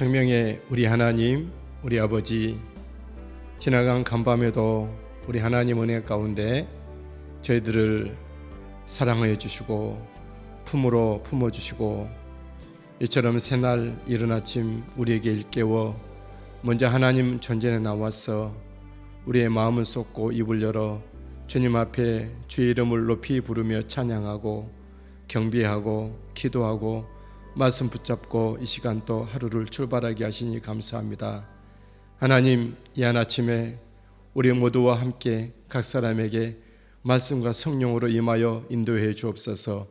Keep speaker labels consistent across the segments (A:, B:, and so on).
A: 생명의 우리 하나님, 우리 아버지, 지나간 간밤에도 우리 하나님 은혜 가운데 저희들을 사랑하여 주시고 품으로 품어주시고 이처럼 새날 이른 아침 우리에게 일깨워 먼저 하나님 전전에 나와서 우리의 마음을 쏟고 입을 열어 주님 앞에 주의 이름을 높이 부르며 찬양하고 경배하고 기도하고 말씀 붙잡고 이 시간 또 하루를 출발하게 하시니 감사합니다. 하나님, 이 한 아침에 우리 모두와 함께 각 사람에게 말씀과 성령으로 임하여 인도해 주옵소서.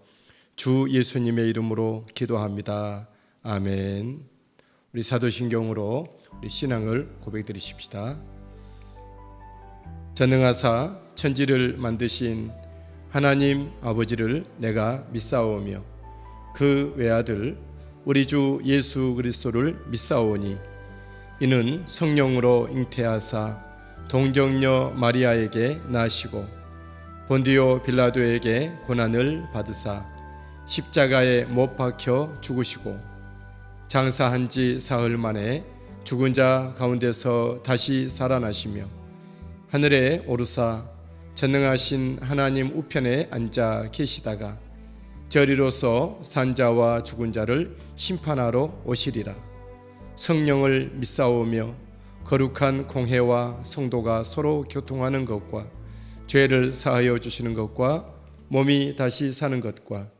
A: 주 예수님의 이름으로 기도합니다. 아멘. 우리 사도신경으로 우리 신앙을 고백드리십시다. 전능하사 천지를 만드신 하나님 아버지를 내가 믿사오며 그 외아들 우리 주 예수 그리스도를 믿사오니 이는 성령으로 잉태하사 동정녀 마리아에게 나시고 본디오 빌라도에게 고난을 받으사 십자가에 못 박혀 죽으시고 장사한 지 사흘 만에 죽은 자 가운데서 다시 살아나시며 하늘에 오르사 전능하신 하나님 우편에 앉아 계시다가 저리로서 산자와 죽은 자를 심판하러 오시리라. 성령을 믿사오며 거룩한 공회와 성도가 서로 교통하는 것과 죄를 사하여 주시는 것과 몸이 다시 사는 것과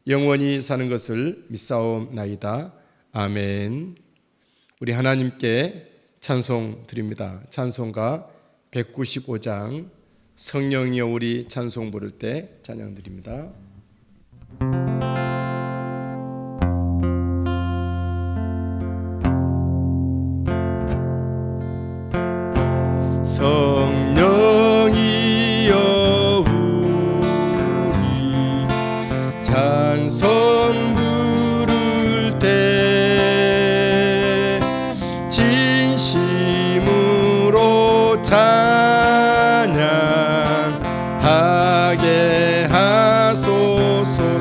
A: 영원히 사는 것을 믿사옵나이다. 아멘. 우리 하나님께 찬송 드립니다. 찬송가 195장 성령이여 우리 찬송 부를 때 찬양 드립니다. 성령이여 우리 찬송 부를 때 진심으로 찬양하게 하소서.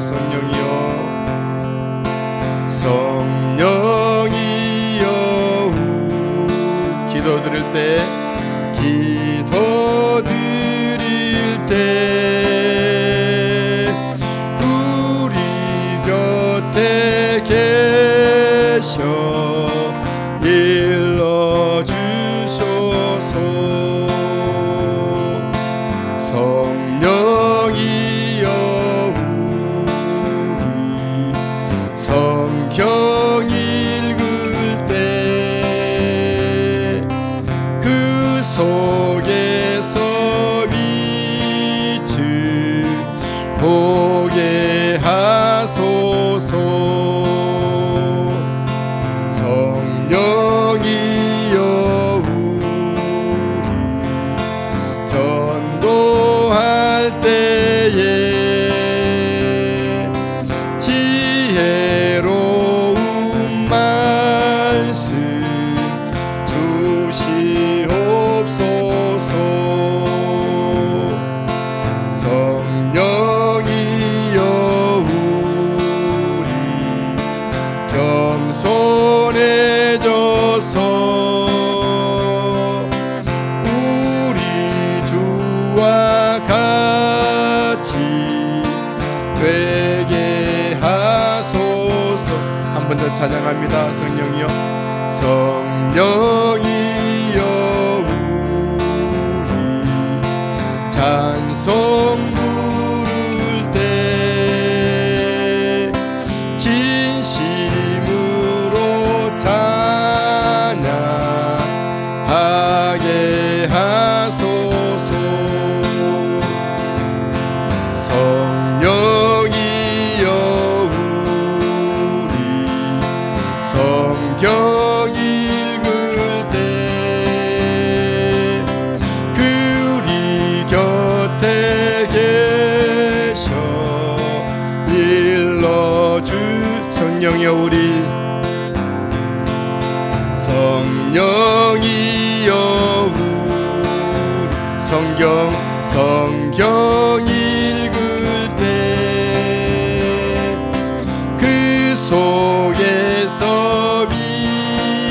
A: 성령이여 기도 드릴 때 우리 곁에 계셔 일러주소서. 성령이여 우리 성경 읽을 때 그 속에서 빛을 보게 하소서. 성령이여 우리 전도할 때에 지혜로운 말씀 주시옵소서. 성령이여 우리 겸손해져서 우리 주와 같이 되게 하소서. 한 번 더 찬양합니다. 성령이여 성령이여 우리 찬송 부를 때 진심으로 찬양하게 하소서. 성령이여 우리 성경 읽을 때 그리 곁에 계셔 일러주. 성령이여 우리 성령이여 우리 성경 읽을 때 그 속에서 빛을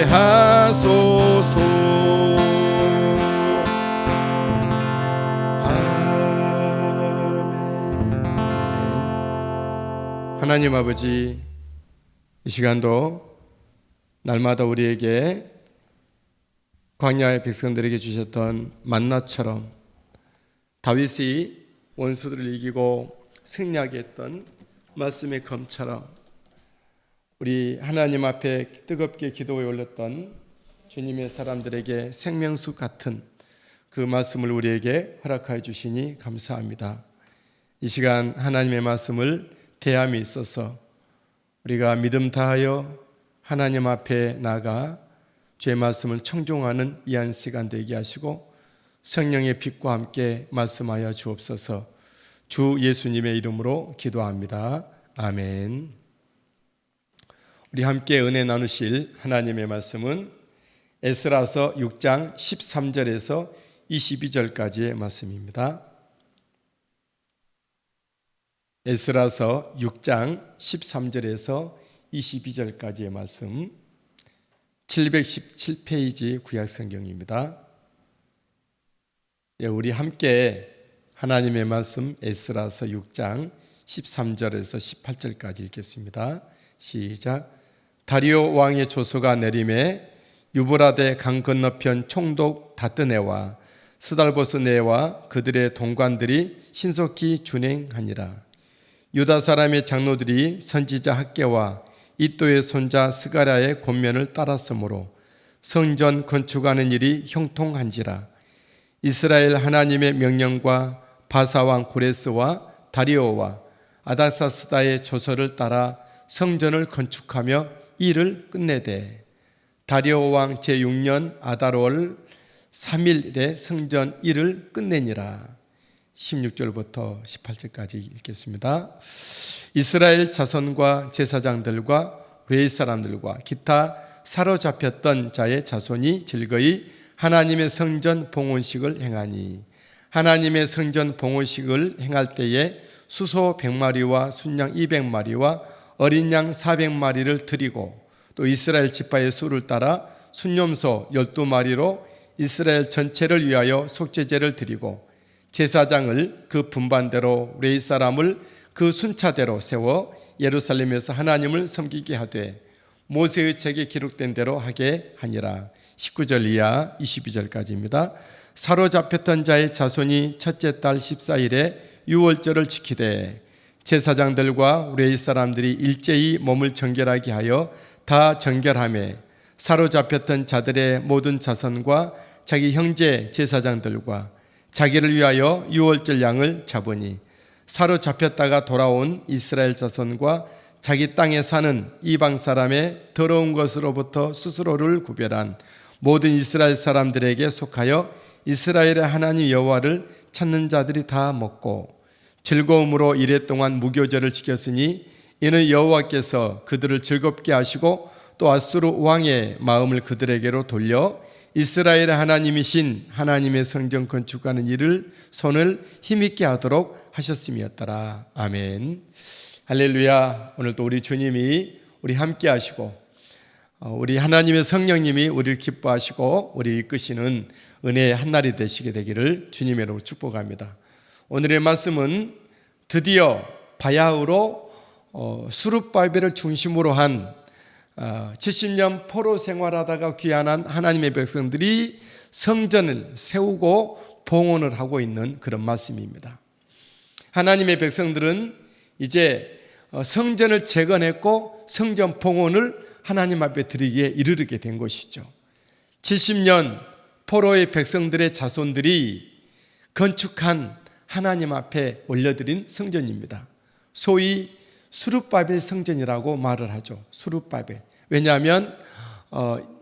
A: 회개하소서. 하나님 아버지, 이 시간도 날마다 우리에게 광야의 백성들에게 주셨던 만나처럼 다윗이 원수들을 이기고 승리하게 했던 말씀의 검처럼 우리 하나님 앞에 뜨겁게 기도에 올렸던 주님의 사람들에게 생명수 같은 그 말씀을 우리에게 허락하여 주시니 감사합니다. 이 시간 하나님의 말씀을 대함에 있어서 우리가 믿음 다하여 하나님 앞에 나가 주의 말씀을 청종하는 이 한 시간 되게 하시고 성령의 빛과 함께 말씀하여 주옵소서. 주 예수님의 이름으로 기도합니다. 아멘. 우리 함께 은혜 나누실 하나님의 말씀은 에스라서 6장 13절에서 22절까지의 말씀입니다. 에스라서 6장 13절에서 22절까지의 말씀, 717페이지 구약성경입니다. 우리 함께 하나님의 말씀 에스라서 6장 13절에서 18절까지 읽겠습니다. 시작. 다리오 왕의 조서가 내림에 유브라데 강 건너편 총독 다뜨네와 스달보스네와 그들의 동관들이 신속히 준행하니라. 유다 사람의 장로들이 선지자 학개와 이또의 손자 스가랴의 권면을 따랐으므로 성전 건축하는 일이 형통한지라. 이스라엘 하나님의 명령과 바사왕 고레스와 다리오와 아닥사스다의 조서를 따라 성전을 건축하며 일을 끝내되 다리오 왕 제6년 아달월 3일에 성전 일을 끝내니라. 16절부터 18절까지 읽겠습니다. 이스라엘 자손과 제사장들과 레위 사람들과 기타 사로잡혔던 자의 자손이 즐거이 하나님의 성전 봉헌식을 행하니 하나님의 성전 봉헌식을 행할 때에 수소 100마리와 순양 200마리와 어린 양 400마리를 드리고 또 이스라엘 지파의 수를 따라 순염소 12마리로 이스라엘 전체를 위하여 속죄제를 드리고 제사장을 그 분반대로 레위 사람을 그 순차대로 세워 예루살렘에서 하나님을 섬기게 하되 모세의 책에 기록된 대로 하게 하니라. 19절 이하 22절까지입니다. 사로잡혔던 자의 자손이 첫째 달 14일에 유월절을 지키되 제사장들과 레위 사람들이 일제히 몸을 정결하게 하여 다 정결하며 사로잡혔던 자들의 모든 자손과 자기 형제 제사장들과 자기를 위하여 유월절 양을 잡으니 사로잡혔다가 돌아온 이스라엘 자손과 자기 땅에 사는 이방 사람의 더러운 것으로부터 스스로를 구별한 모든 이스라엘 사람들에게 속하여 이스라엘의 하나님 여호와를 찾는 자들이 다 먹고 즐거움으로 이랫동안 무교절을 지켰으니 이는 여호와께서 그들을 즐겁게 하시고 또 아수르 왕의 마음을 그들에게로 돌려 이스라엘의 하나님이신 하나님의 성전 건축하는 일을 손을 힘있게 하도록 하셨음이었더라. 아멘. 할렐루야. 오늘도 우리 주님이 우리 함께 하시고 우리 하나님의 성령님이 우리를 기뻐하시고 우리 이끄시는 은혜의 한날이 되시게 되기를 주님의 이름으로 축복합니다. 오늘의 말씀은 드디어 바야흐로 수룹바벨을 중심으로 한 70년 포로 생활하다가 귀환한 하나님의 백성들이 성전을 세우고 봉헌을 하고 있는 그런 말씀입니다. 하나님의 백성들은 이제 성전을 재건했고 성전 봉헌을 하나님 앞에 드리기에 이르게 된 것이죠. 70년 포로의 백성들의 자손들이 건축한 하나님 앞에 올려드린 성전입니다. 소위 수룹바벨 성전이라고 말을 하죠. 수룹바벨. 왜냐하면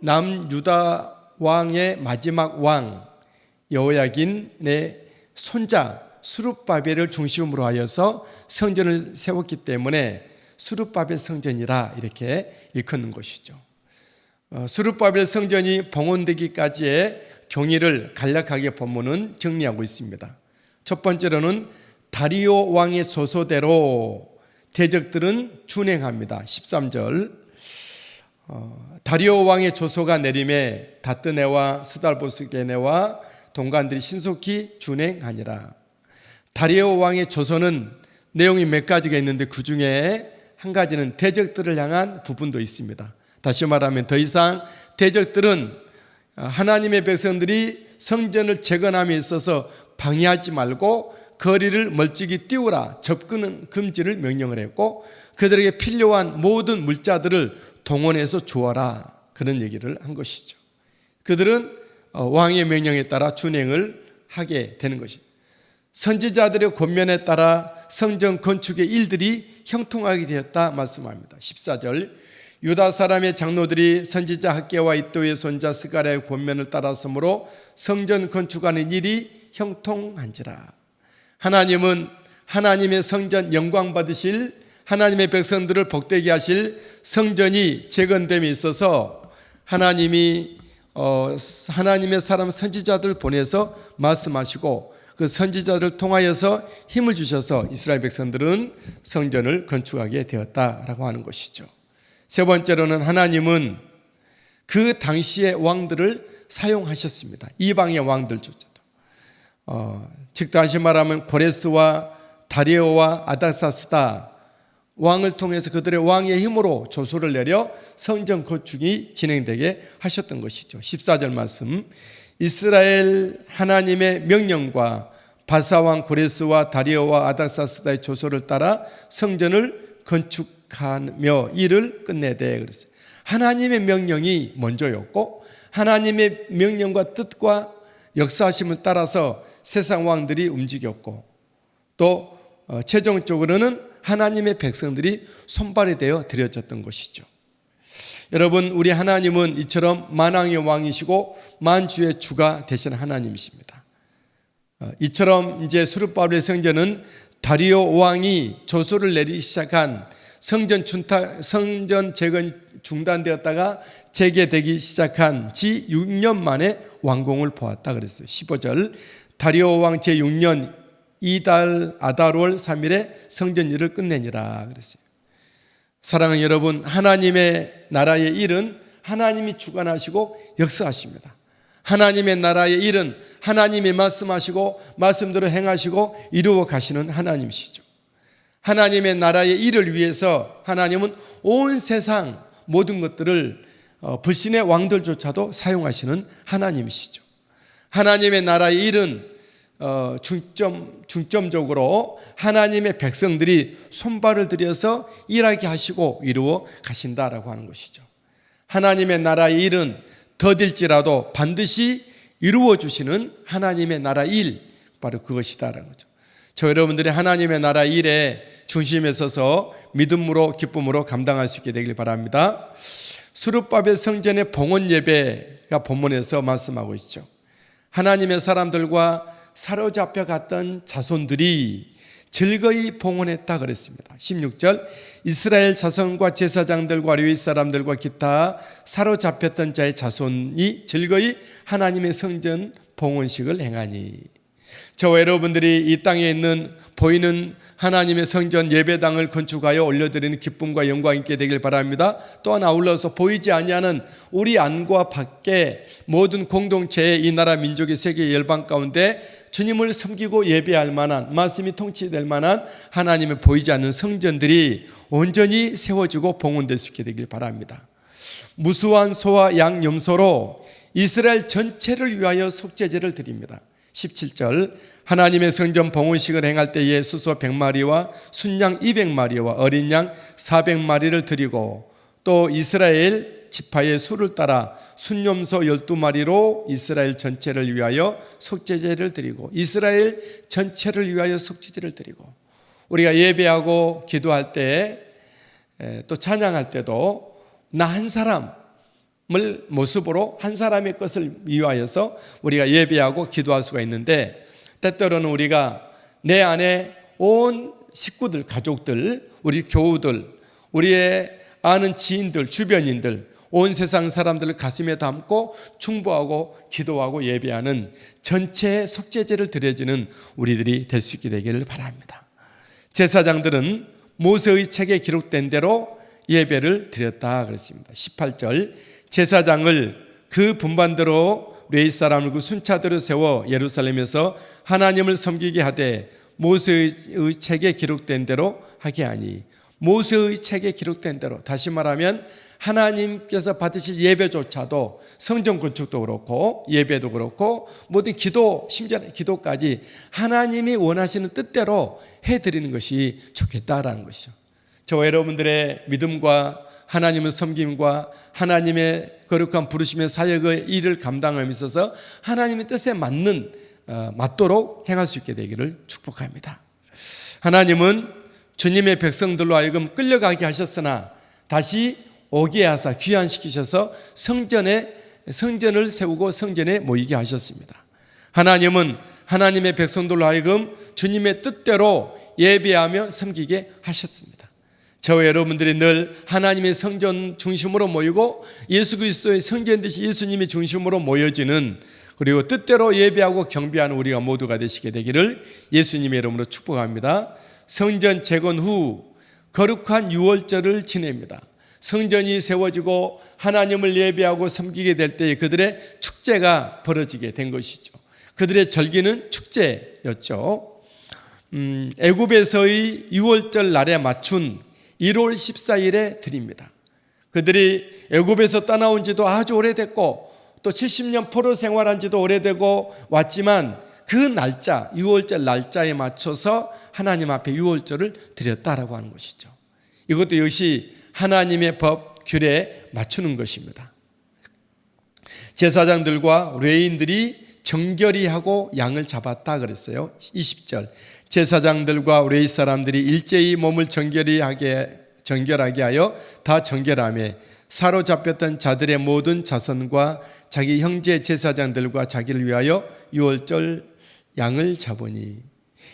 A: 남유다 왕의 마지막 왕 여호야긴의 손자 수룹바벨을 중심으로 하여서 성전을 세웠기 때문에 수룹바벨 성전이라 이렇게 일컫는 것이죠. 수룹바벨 성전이 봉헌되기까지의 경위를 간략하게 본문은 정리하고 있습니다. 첫 번째로는 다리오 왕의 조서대로 대적들은 준행합니다. 13절 다리오 왕의 조소가 내림에 다뜨네와 스달보스게네와 동관들이 신속히 준행하니라. 다리오 왕의 조소는 내용이 몇 가지가 있는데 그 중에 한 가지는 대적들을 향한 부분도 있습니다. 다시 말하면 더 이상 대적들은 하나님의 백성들이 성전을 재건함에 있어서 방해하지 말고 거리를 멀찍이 띄우라, 접근 금지를 명령을 했고 그들에게 필요한 모든 물자들을 동원해서 주어라, 그런 얘기를 한 것이죠. 그들은 왕의 명령에 따라 준행을 하게 되는 것입니다. 선지자들의 권면에 따라 성전 건축의 일들이 형통하게 되었다 말씀합니다. 14절, 유다 사람의 장로들이 선지자 학개와 이도의 손자 스가랴의 권면을 따랐으므로 성전 건축하는 일이 형통한지라. 하나님은 하나님의 성전 영광 받으실, 하나님의 백성들을 복되게 하실 성전이 재건됨에 있어서 하나님의 사람 선지자들 보내서 말씀하시고 그 선지자들을 통하여서 힘을 주셔서 이스라엘 백성들은 성전을 건축하게 되었다라고 하는 것이죠. 세 번째로는 하나님은 그 당시의 왕들을 사용하셨습니다. 이방의 왕들조차도. 즉 다시 말하면 고레스와 다리오와 아닥사스다 왕을 통해서 그들의 왕의 힘으로 조소를 내려 성전 건축이 진행되게 하셨던 것이죠. 14절 말씀, 이스라엘 하나님의 명령과 바사왕 고레스와 다리오와 아닥사스다의 조소를 따라 성전을 건축하며 일을 끝내되, 그랬어요. 하나님의 명령이 먼저였고 하나님의 명령과 뜻과 역사하심을 따라서 세상 왕들이 움직였고 또 최종적으로는 하나님의 백성들이 손발이 되어 드려졌던 것이죠. 여러분, 우리 하나님은 이처럼 만왕의 왕이시고 만주의 주가 되신 하나님이십니다. 이처럼 이제 수르바벨의 성전은 다리오 왕이 조소를 내리기 시작한 성전 재건이 중단되었다가 재개되기 시작한 지 6년 만에 완공을 보았다 그랬어요. 15절, 다리오 왕 제6년 이달 아달월 3일에 성전 일을 끝내니라 그랬어요. 사랑하는 여러분, 하나님의 나라의 일은 하나님이 주관하시고 역사하십니다. 하나님의 나라의 일은 하나님이 말씀하시고 말씀대로 행하시고 이루어 가시는 하나님이시죠. 하나님의 나라의 일을 위해서 하나님은 온 세상 모든 것들을 불신의 왕들조차도 사용하시는 하나님이시죠. 하나님의 나라의 일은 중점적으로 하나님의 백성들이 손발을 들여서 일하게 하시고 이루어 가신다라고 하는 것이죠. 하나님의 나라의 일은 더딜지라도 반드시 이루어 주시는 하나님의 나라 일, 바로 그것이다라는 거죠. 저 여러분들이 하나님의 나라 일에 중심에 서서 믿음으로 기쁨으로 감당할 수 있게 되길 바랍니다. 수르바벨 성전의 봉헌 예배가 본문에서 말씀하고 있죠. 하나님의 사람들과 사로잡혀 갔던 자손들이 즐거이 봉헌했다 그랬습니다. 16절, 이스라엘 자손과 제사장들과 레위 사람들과 기타 사로잡혔던 자의 자손이 즐거이 하나님의 성전 봉헌식을 행하니. 저와 여러분들이 이 땅에 있는 보이는 하나님의 성전 예배당을 건축하여 올려드리는 기쁨과 영광 있게 되길 바랍니다. 또한 아울러서 보이지 아니하는 우리 안과 밖에 모든 공동체의 이 나라 민족의 세계 열방 가운데 주님을 섬기고 예배할 만한, 말씀이 통치될 만한 하나님의 보이지 않는 성전들이 온전히 세워지고 봉헌될 수 있게 되길 바랍니다. 무수한 소와 양 염소로 이스라엘 전체를 위하여 속죄제를 드립니다. 17절, 하나님의 성전 봉헌식을 행할 때에 수소 100마리와 순양 200마리와 어린 양 400마리를 드리고 또 이스라엘 지파의 수를 따라 순염소 12마리로 이스라엘 전체를 위하여 속죄제를 드리고, 이스라엘 전체를 위하여 속죄제를 드리고, 우리가 예배하고 기도할 때 또 찬양할 때도 나 한 사람을 모습으로 한 사람의 것을 위하여서 우리가 예배하고 기도할 수가 있는데, 때때로는 우리가 내 안에 온 식구들, 가족들, 우리 교우들, 우리의 아는 지인들, 주변인들, 온 세상 사람들을 가슴에 담고 충보하고 기도하고 예배하는 전체의 속죄제를 드려지는 우리들이 될 수 있게 되기를 바랍니다. 제사장들은 모세의 책에 기록된 대로 예배를 드렸다 그랬습니다. 18절 제사장을 그 분반대로 레위 사람을 그 순차대로 세워 예루살렘에서 하나님을 섬기게 하되 모세의 책에 기록된 대로 하게 하니, 모세의 책에 기록된 대로, 다시 말하면 하나님께서 받으실 예배조차도 성전 건축도 그렇고 예배도 그렇고 모든 기도, 심지어 기도까지 하나님이 원하시는 뜻대로 해드리는 것이 좋겠다라는 것이죠. 저와 여러분들의 믿음과 하나님의 섬김과 하나님의 거룩한 부르심의 사역의 일을 감당함에 있어서 하나님의 뜻에 맞도록 행할 수 있게 되기를 축복합니다. 하나님은 주님의 백성들로 하여금 끌려가게 하셨으나 다시 오게 하사 귀환시키셔서 성전을 세우고 성전에 모이게 하셨습니다. 하나님은 하나님의 백성들로 하여금 주님의 뜻대로 예배하며 섬기게 하셨습니다. 저와 여러분들이 늘 하나님의 성전 중심으로 모이고 예수 그리스도의 성전듯이 예수님이 중심으로 모여지는, 그리고 뜻대로 예배하고 경배하는 우리가 모두가 되시게 되기를 예수님의 이름으로 축복합니다. 성전 재건 후 거룩한 유월절을 지냅니다. 성전이 세워지고 하나님을 예배하고 섬기게 될 때에 그들의 축제가 벌어지게 된 것이죠. 그들의 절기는 축제였죠. 애굽에서의 유월절 날에 맞춘 1월 14일에 드립니다. 그들이 애굽에서 떠나온 지도 아주 오래됐고 또 70년 포로 생활한 지도 오래되고 왔지만 그 날짜, 유월절 날짜에 맞춰서 하나님 앞에 유월절을 드렸다라고 하는 것이죠. 이것도 역시 하나님의 법, 규례에 맞추는 것입니다. 제사장들과 레위인들이 정결히 하고 양을 잡았다 그랬어요. 20절 제사장들과 레위 사람들이 일제히 몸을 정결하게 하여 다 정결하며 사로잡혔던 자들의 모든 자손과 자기 형제 제사장들과 자기를 위하여 유월절 양을 잡으니,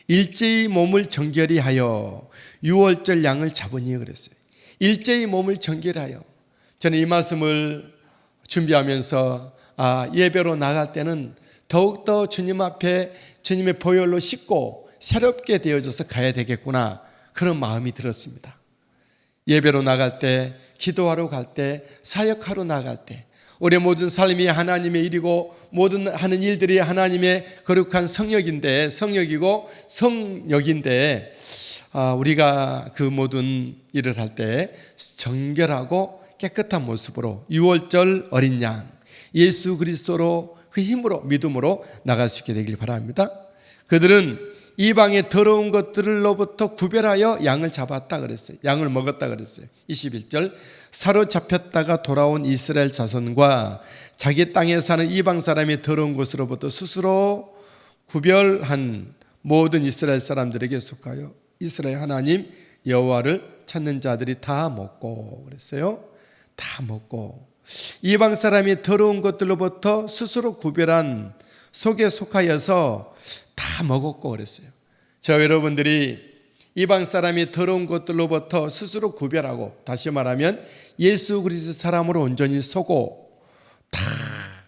A: 일제히 몸을 정결히 하여 유월절 양을 잡으니 그랬어요. 일제히 몸을 정결하여. 저는 이 말씀을 준비하면서 예배로 나갈 때는 더욱더 주님 앞에 주님의 보혈로 씻고 새롭게 되어져서 가야 되겠구나, 그런 마음이 들었습니다. 예배로 나갈 때, 기도하러 갈 때, 사역하러 나갈 때 우리의 모든 삶이 하나님의 일이고 모든 하는 일들이 하나님의 거룩한 성역이고 성역인데 우리가 그 모든 일을 할 때 정결하고 깨끗한 모습으로 유월절 어린 양 예수 그리스도로 그 힘으로 믿음으로 나갈 수 있게 되길 바랍니다. 그들은 이방의 더러운 것들로부터 구별하여 양을 잡았다 그랬어요. 양을 먹었다 그랬어요. 21절 사로잡혔다가 돌아온 이스라엘 자손과 자기 땅에 사는 이방 사람이 더러운 것으로부터 스스로 구별한 모든 이스라엘 사람들에게 속하여 이스라엘 하나님 여호와를 찾는 자들이 다 먹고 그랬어요. 다 먹고 이방 사람이 더러운 것들로부터 스스로 구별한 속에 속하여서 다 먹었고 그랬어요. 저 여러분들이 이방 사람이 더러운 것들로부터 스스로 구별하고, 다시 말하면 예수 그리스도 사람으로 온전히 서고 다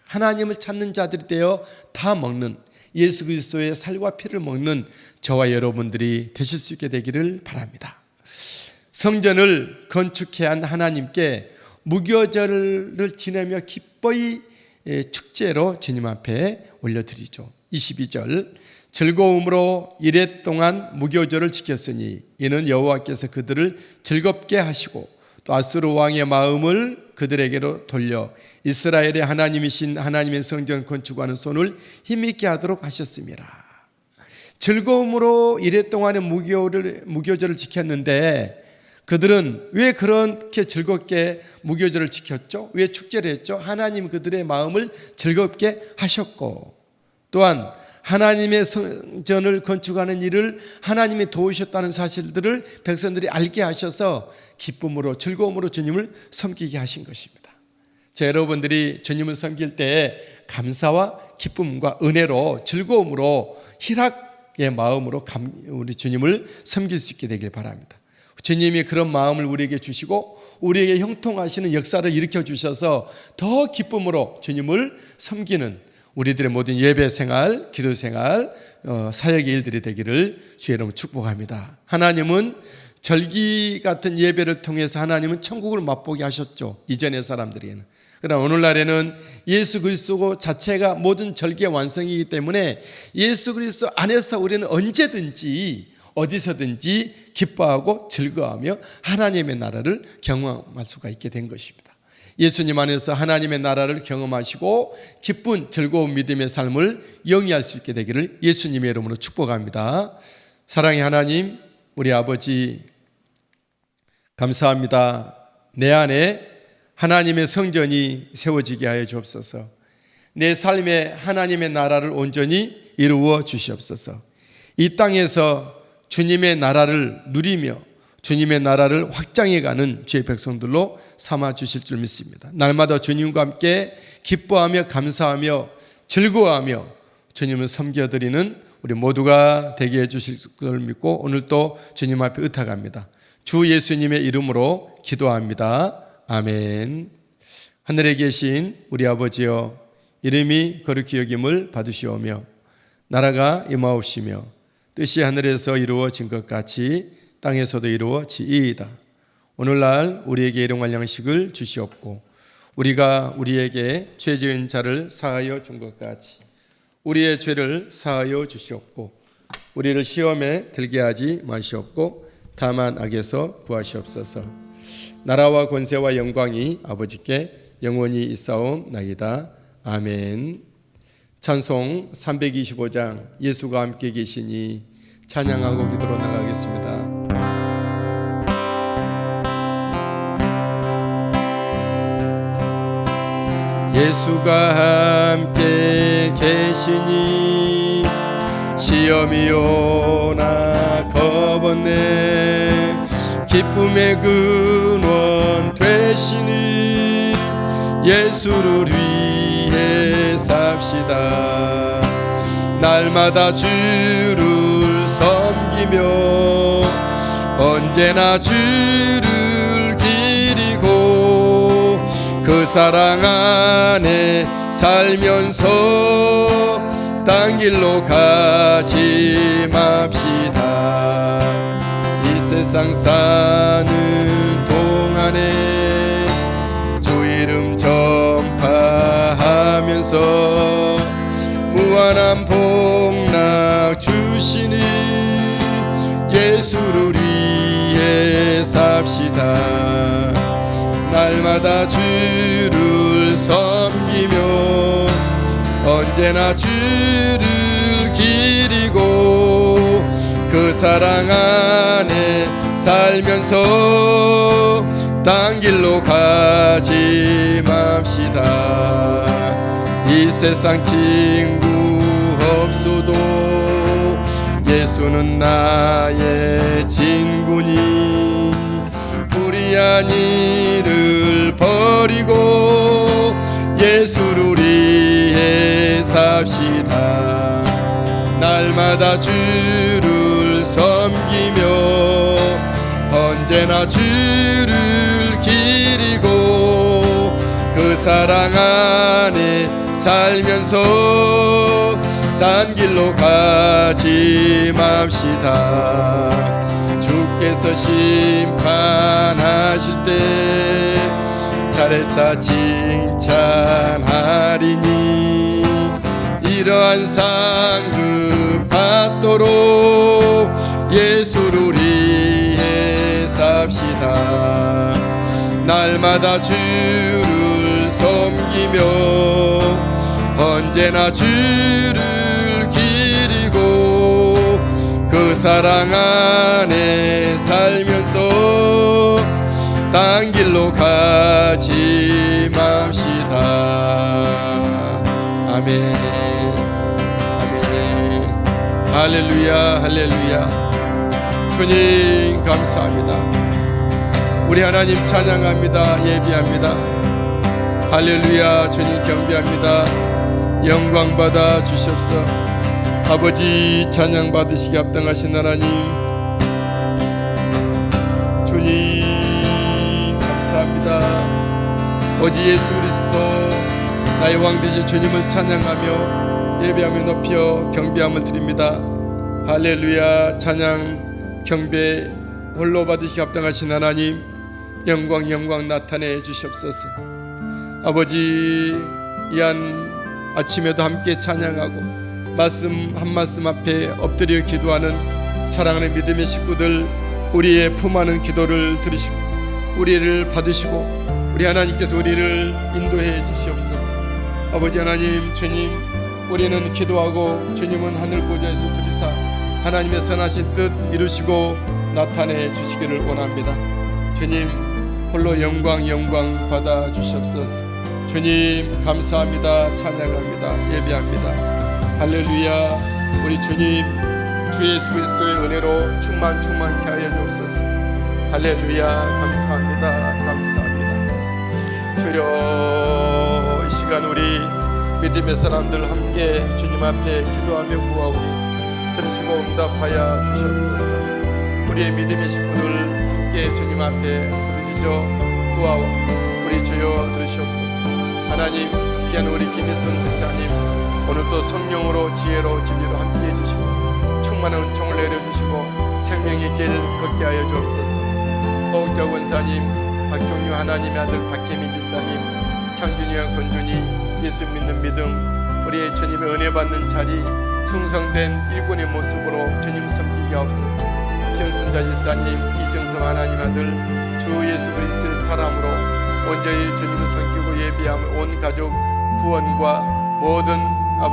A: 하나님을 찾는 자들이 되어 다 먹는, 예수 그리스도의 살과 피를 먹는 저와 여러분들이 되실 수 있게 되기를 바랍니다. 성전을 건축해 한 하나님께 무교절을 지내며 기뻐이 축제로 주님 앞에 올려드리죠. 22절 즐거움으로 이레 동안 무교절을 지켰으니 이는 여호와께서 그들을 즐겁게 하시고 또 아수르 왕의 마음을 그들에게로 돌려 이스라엘의 하나님이신 하나님의 성전 건축하는 손을 힘있게 하도록 하셨습니다. 즐거움으로 이레 동안의 무교절을 지켰는데 그들은 왜 그렇게 즐겁게 무교절을 지켰죠? 왜 축제를 했죠? 하나님 그들의 마음을 즐겁게 하셨고, 또한 하나님의 성전을 건축하는 일을 하나님이 도우셨다는 사실들을 백성들이 알게 하셔서 기쁨으로 즐거움으로 주님을 섬기게 하신 것입니다. 여러분들이 주님을 섬길 때에 감사와 기쁨과 은혜로 즐거움으로 희락의 마음으로 우리 주님을 섬길 수 있게 되길 바랍니다. 주님이 그런 마음을 우리에게 주시고 우리에게 형통하시는 역사를 일으켜 주셔서 더 기쁨으로 주님을 섬기는 우리들의 모든 예배 생활, 기도 생활, 사역의 일들이 되기를 주의 이름으로 축복합니다. 하나님은 절기 같은 예배를 통해서 하나님은 천국을 맛보게 하셨죠. 이전의 사람들에게는. 그러나 오늘날에는 예수 그리스도 자체가 모든 절기의 완성이기 때문에 예수 그리스도 안에서 우리는 언제든지 어디서든지 기뻐하고 즐거워하며 하나님의 나라를 경험할 수가 있게 된 것입니다. 예수님 안에서 하나님의 나라를 경험하시고 기쁜 즐거운 믿음의 삶을 영위할 수 있게 되기를 예수님의 이름으로 축복합니다. 사랑의 하나님, 우리 아버지 감사합니다. 내 안에 하나님의 성전이 세워지게 하여 주옵소서. 내 삶에 하나님의 나라를 온전히 이루어 주시옵소서. 이 땅에서 주님의 나라를 누리며 주님의 나라를 확장해가는 주의 백성들로 삼아 주실 줄 믿습니다. 날마다 주님과 함께 기뻐하며 감사하며 즐거워하며 주님을 섬겨드리는 우리 모두가 되게 해주실 것을 믿고 오늘도 주님 앞에 의탁합니다. 주 예수님의 이름으로 기도합니다. 아멘. 하늘에 계신 우리 아버지여, 이름이 거룩히 여김을 받으시오며 나라가 임하옵시며 뜻이 하늘에서 이루어진 것 같이 땅에서도 이루어지이이다. 오늘날 우리에게 일용할 양식을 주시옵고 우리가 우리에게 죄 지은 자를 사하여 준 것 같이 우리의 죄를 사하여 주시옵고 우리를 시험에 들게 하지 마시옵고 다만 악에서 구하시옵소서. 나라와 권세와 영광이 아버지께 영원히 있사옵나이다. 아멘. 찬송 325장 예수가 함께 계시니 찬양하고 기도로 나가겠습니다. 예수가 함께 계시니 시험이 오나 겁없네. 기쁨의 근원 되시니 예수를 위해 삽시다. 날마다 주를 섬기며 언제나 주를 기리고 그 사랑 안에 살면서 딴 길로 가지 맙시다. 이 세상 사는 동안에 주 이름 전파하면서 무한한 복락 주시니 예수를 위해 삽시다. 날마다 주를 섬기며 언제나 주를 기리고 그 사랑 안에 살면서 딴 길로 가지 맙시다. 이 세상 친구 없어도 예수는 나의 친구니 불의한 일을 버리고 예수를 위해 삽시다. 날마다 주를 섬기며 언제나 주를 기리고 그 사랑 안에 살면서 딴 길로 가지 맙시다. 주께서 심판하실 때 잘했다 칭찬하리니 이러한 상급 받도록 예수를 위해 삽시다. 날마다 주를 섬기며 언제나 주를 기리고 그 사랑 안에 살면서 딴 길로 가지 맙시다. 아멘. 아멘. 할렐루야, 할렐루야. 주님 감사합니다. 우리 하나님 찬양합니다. 예비합니다. 할렐루야. 주님 경배합니다. 영광 받아 주시옵소서. 아버지 찬양 받으시기 합당하신 하나님, 주님 감사합니다. 오직 예수 그리스도 나의 왕 되신 주님을 찬양하며 예배하며 높여 경배함을 드립니다. 할렐루야. 찬양 경배 홀로 받으시 합당하신 하나님, 영광 나타내 주시옵소서. 아버지, 이한 아침에도 함께 찬양하고 말씀 한 말씀 앞에 엎드려 기도하는 사랑하는 믿음의 식구들, 우리의 품하는 기도를 들으시고 우리를 받으시고 우리 하나님께서 우리를 인도해 주시옵소서. 아버지 하나님, 주님, 우리는 기도하고 주님은 하늘 보좌에서 들으사 하나님의 선하신 뜻 이루시고 나타내 주시기를 원합니다. 주님, 홀로 영광 받아 주시옵소서. 주님, 감사합니다. 찬양합니다. 예배합니다. 할렐루야. 우리 주님, 주 예수 그리스도의 은혜로 충만케 하여 주옵소서. 할렐루야. 감사합니다. 주여, 이 시간 우리 믿음의 사람들 함께 주님 앞에 기도하며 구하오니 들으시고 응답하여 주시옵소서. 우리의 믿음의 식구들 함께 주님 앞에 부르짖어 구하오. 우리 주여 들으시옵소서. 하나님, 귀한 우리 김일성 집사님, 오늘도 성령으로 지혜로 진리로 함께 해주시고 충만한 은총을 내려주시고 생명의 길 걷게 하여 주옵소서. 허욱자 권사님, 박종유 하나님의 아들 박혜미 집사님, 창준이와 권준이, 예수 믿는 믿음, 우리의 주님의 은혜 받는 자리, 충성된 일꾼의 모습으로 주님 섬기게 하옵소서. 김순자 집사님, 이정성 하나님 아들, 주 예수 그리스도의 사람으로 온전히 주님을 섬기고 예비하며 온 가족 구원과 모든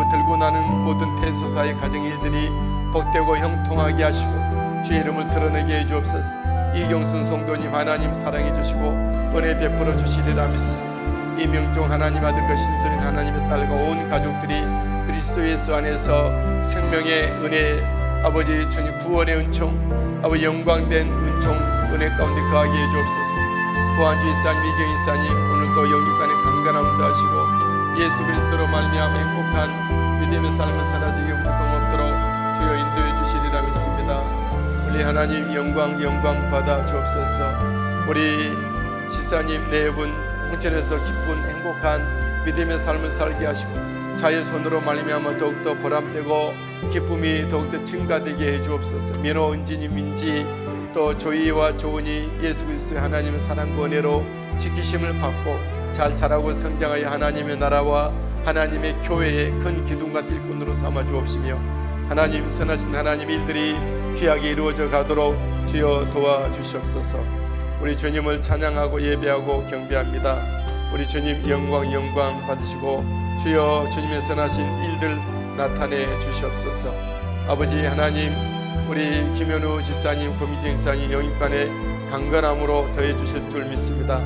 A: 들고 나는 모든 대소사의 가정 일들이 복되고 형통하게 하시고 주의 이름을 드러내게 해 주옵소서. 이경순 성도님, 하나님 사랑해 주시고 은혜 베풀어 주시리라 믿습니다. 이명종 하나님 아들과 신선인 하나님의 딸과 온 가족들이 그리스도 예수 안에서 생명의 은혜, 아버지 주님 구원의 은총, 아버지 영광된 은총 은혜 가운데 거하게 해 주옵소서. 보안주 이사님, 이경 이사님, 오늘도 영육간에 강건함을 더하시고 예수 그리스도로 말미암아 행복한 믿음의 삶을 살아지게 무조건 없도록 주여 인도해 주시리라 믿습니다. 우리 하나님 영광 받아 주옵소서. 우리 지사님 네 분 홍천에서 기쁜 행복한 믿음의 삶을 살게 하시고 자의 손으로 말미암아 더욱더 보람되고 기쁨이 더욱더 증가되게 해 주옵소서. 민호, 은진이, 민지, 또 조이와 조은이 예수 그리스도의 하나님의 사랑과 은혜로 지키심을 받고 잘 자라고 성장하여 하나님의 나라와 하나님의 교회의 큰 기둥과 일꾼으로 삼아 주옵시며 하나님 선하신 하나님 일들이 귀하게 이루어져 가도록 주여 도와주시옵소서. 우리 주님을 찬양하고 예배하고 경배합니다. 우리 주님 영광 받으시고 주여 주님의 선하신 일들 나타내 주시옵소서. 아버지 하나님, 우리 김현우 지사님, 고민정 지사님 영입간에 강건함으로 더해 주실 줄 믿습니다.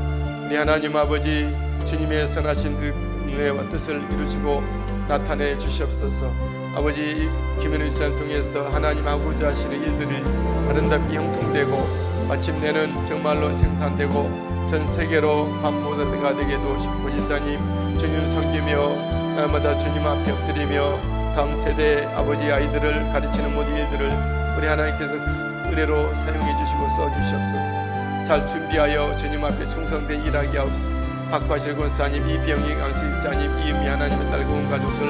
A: 우리 하나님 아버지, 주님의 선하신 은혜와 뜻을 이루시고 나타내 주시옵소서. 아버지, 김현우 지사님 통해서 하나님 하고자 하시는 일들이 아름답게 형통되고 마침내는 정말로 생산되고 전 세계로 반포가 되게 도우시고 지사님 주님 섬기며 날마다 주님 앞에 엎드리며 다음 세대 아버지 아이들을 가르치는 모든 일들을 우리 하나님께서 큰 은혜로 사용해 주시고 써주시옵소서. 잘 준비하여 주님 앞에 충성된 일하게 하옵소서. 박화실 권사님, 이병익 안수인사님, 이은미 하나님의 딸과 온 가족들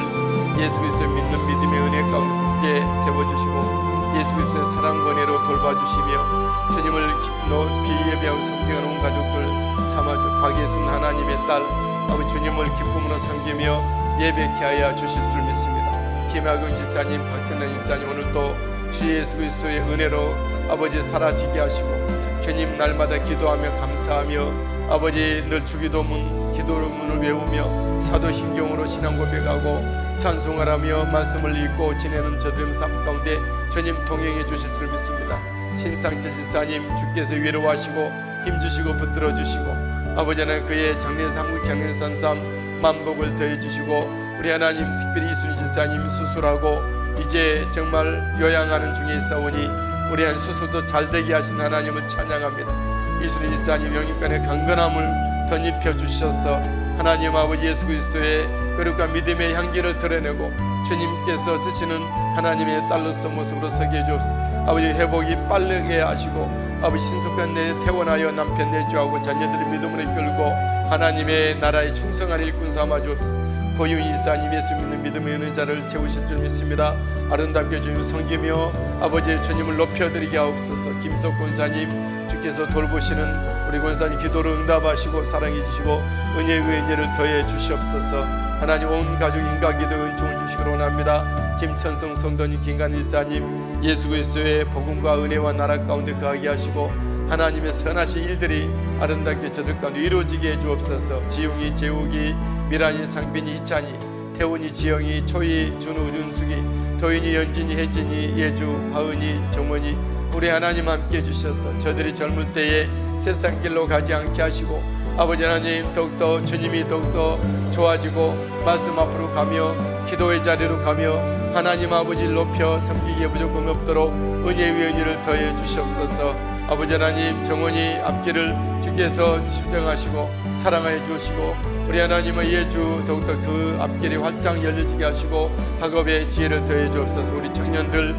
A: 예수 그리스도의 믿는 믿음의 은혜 가운데 굳게 세워주시고 예수 그리스도의 사랑과 은혜로 돌봐주시며 주님을 높이 예배하고 섬기는 온 가족들 삼아주 박예순 하나님의 딸 아버지 주님을 기쁨으로 섬기며 예배케 하여 주실 줄 믿습니다. 김학은 지사님, 박선란 인사님, 오늘도 주 예수 그리스도의 은혜로 아버지 사라지게 하시고 주님 날마다 기도하며 감사하며 아버지 늘 주기도문 기도문을 외우며 사도신경으로 신앙 고백하고 찬송하라며 말씀을 읽고 지내는 저들의 삶 가운데 주님 동행해 주실 줄 믿습니다. 신상철 지사님, 주께서 위로하시고 힘주시고 붙들어 주시고 아버지 하나님 그의 장례산 삶 만복을 더해 주시고 우리 하나님 특별히 이순희 지사님 수술하고 이제 정말 요양하는 중에 있사오니 우리 한 수술도 잘 되게 하신 하나님을 찬양합니다. 이순희 지사님 영입간의 강건함을 덧입혀 주셔서 하나님 아버지 예수 그리스도의 거룩과 믿음의 향기를 드러내고 주님께서 쓰시는 하나님의 딸로서 모습으로 서게 해주옵소서. 아버지 회복이 빠르게 하시고 아버지 신속한 내 태원하여 남편 내주하고 자녀들의 믿음을 이끌고 하나님의 나라에 충성한 일꾼 삼아 주옵소서. 고윤희 이사님 예수 믿는 믿음의 은혜자를 채우실 줄 믿습니다. 아름답게 주님 섬기며 아버지 주님을 높여드리게 하옵소서. 김석 권사님 주께서 돌보시는 우리 권사님 기도를 응답하시고 사랑해 주시고 은혜 위에 은혜를 더해 주시옵소서. 하나님 온 가족 인가기도 은총을 주시기로 원합니다. 김천성 성도님 김간 일사님 예수 그리스도의 복음과 은혜와 나라 가운데 거하게 하시고 하나님의 선하신 일들이 아름답게 저들 가운데 이루어지게 해주옵소서. 지웅이 재욱이 미란이 상빈이 희찬이 태훈이 지영이 초이 준우 준숙이 도인이 연진이 혜진이 예주 하은이 정원이 우리 하나님 함께 해주셔서 저들이 젊을 때에 세상 길로 가지 않게 하시고 아버지 하나님 더욱더 주님이 더욱더 좋아지고 말씀 앞으로 가며 기도의 자리로 가며 하나님 아버지를 높여 섬기기에 부족함 없도록 은혜 위에 은혜를 더해 주시옵소서. 아버지 하나님 정원이 앞길을 주께서 지정하시고 사랑하여 주시고 우리 하나님의 예주 더욱더 그 앞길이 활짝 열려지게 하시고 학업의 지혜를 더해 주옵소서. 우리 청년들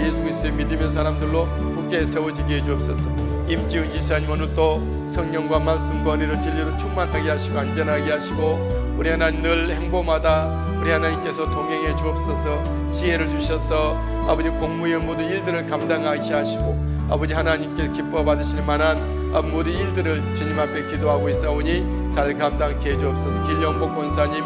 A: 예수 그리스도의 믿음의 사람들로 굳게 세워지게 해 주옵소서. 임지훈 지사님 오늘 또 성령과 말씀과 은혜로 진리로 충만하게 하시고 안전하게 하시고 우리 하나님 늘 행보마다 우리 하나님께서 동행해 주옵소서. 지혜를 주셔서 아버지 공무의 모든 일들을 감당하게 하시고 아버지 하나님께 기뻐 받으실 만한 모든 일들을 주님 앞에 기도하고 있사오니 잘 감당케 해 주옵소서. 길영복 권사님